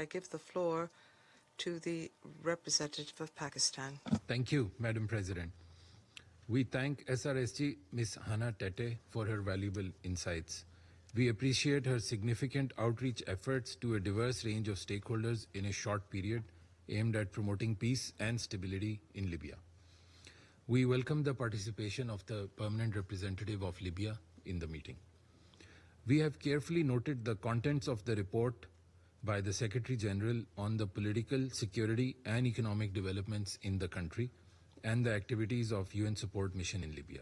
I give the floor to the representative of Pakistan. Thank you, Madam President. We thank SRSG Ms. Hannah Tete for her valuable insights. We appreciate her significant outreach efforts to a diverse range of stakeholders in a short period aimed at promoting peace and stability in Libya. We welcome the participation of the permanent representative of Libya in the meeting. We have carefully noted the contents of the report by the Secretary General on the political, security and economic developments in the country and the activities of UN support mission in Libya.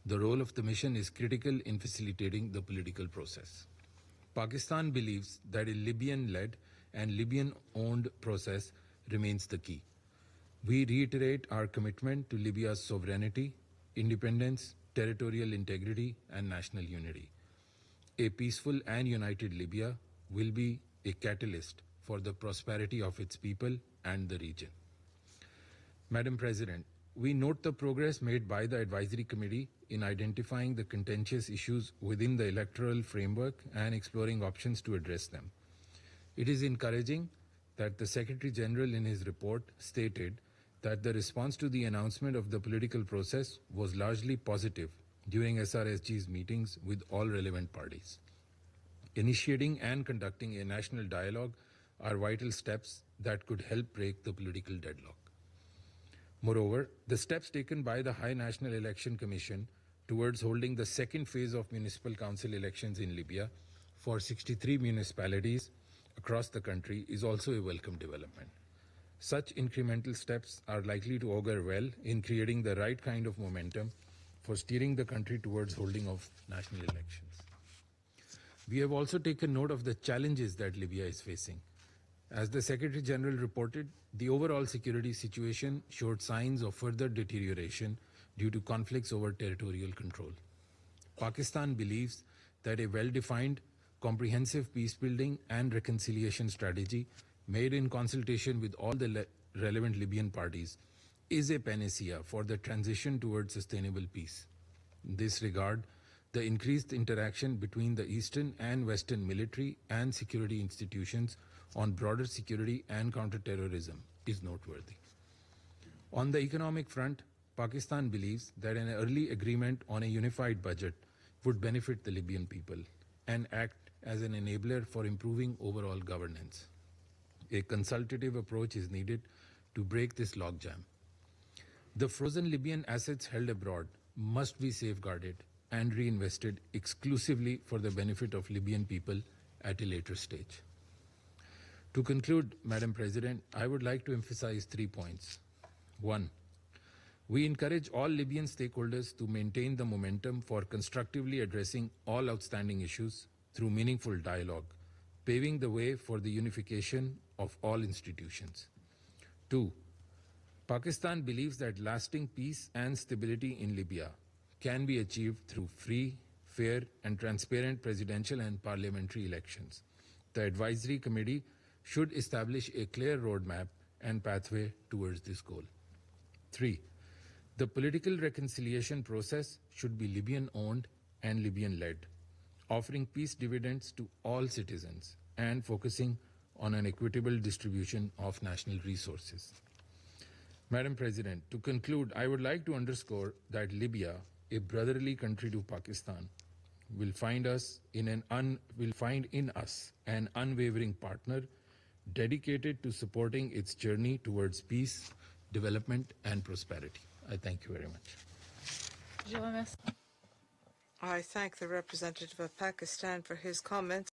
The role of the mission is critical in facilitating the political process. Pakistan believes that a Libyan-led and Libyan-owned process remains the key. We reiterate our commitment to Libya's sovereignty, independence, territorial integrity and national unity. A peaceful and united Libya will be a catalyst for the prosperity of its people and the region. Madam President, we note the progress made by the Advisory Committee in identifying the contentious issues within the electoral framework and exploring options to address them. It is encouraging that the Secretary General in his report stated that the response to the announcement of the political process was largely positive during SRSG's meetings with all relevant parties. Initiating and conducting a national dialogue are vital steps that could help break the political deadlock. Moreover, the steps taken by the High National Election Commission towards holding the second phase of municipal council elections in Libya for 63 municipalities across the country is also a welcome development. Such incremental steps are likely to augur well in creating the right kind of momentum for steering the country towards holding of national elections. We have also taken note of the challenges that Libya is facing. As the Secretary General reported, the overall security situation showed signs of further deterioration due to conflicts over territorial control. Pakistan believes that a well-defined, comprehensive peace-building and reconciliation strategy made in consultation with all the relevant Libyan parties is a panacea for the transition towards sustainable peace. In this regard, the increased interaction between the Eastern and Western military and security institutions on broader security and counterterrorism is noteworthy. On the economic front, Pakistan believes that an early agreement on a unified budget would benefit the Libyan people and act as an enabler for improving overall governance. A consultative approach is needed to break this logjam. The frozen Libyan assets held abroad must be safeguarded and reinvested exclusively for the benefit of Libyan people at a later stage. To conclude, Madam President, I would like to emphasize 3 points. 1. We encourage all Libyan stakeholders to maintain the momentum for constructively addressing all outstanding issues through meaningful dialogue, paving the way for the unification of all institutions. 2. Pakistan believes that lasting peace and stability in Libya can be achieved through free, fair and transparent presidential and parliamentary elections. The Advisory Committee should establish a clear roadmap and pathway towards this goal. 3. The political reconciliation process should be Libyan-owned and Libyan-led, offering peace dividends to all citizens and focusing on an equitable distribution of national resources. Madam President, to conclude, I would like to underscore that Libya, a brotherly country to Pakistan, will find in us an unwavering partner dedicated to supporting its journey towards peace, development and prosperity. I thank you very much. I thank the representative of Pakistan for his comments.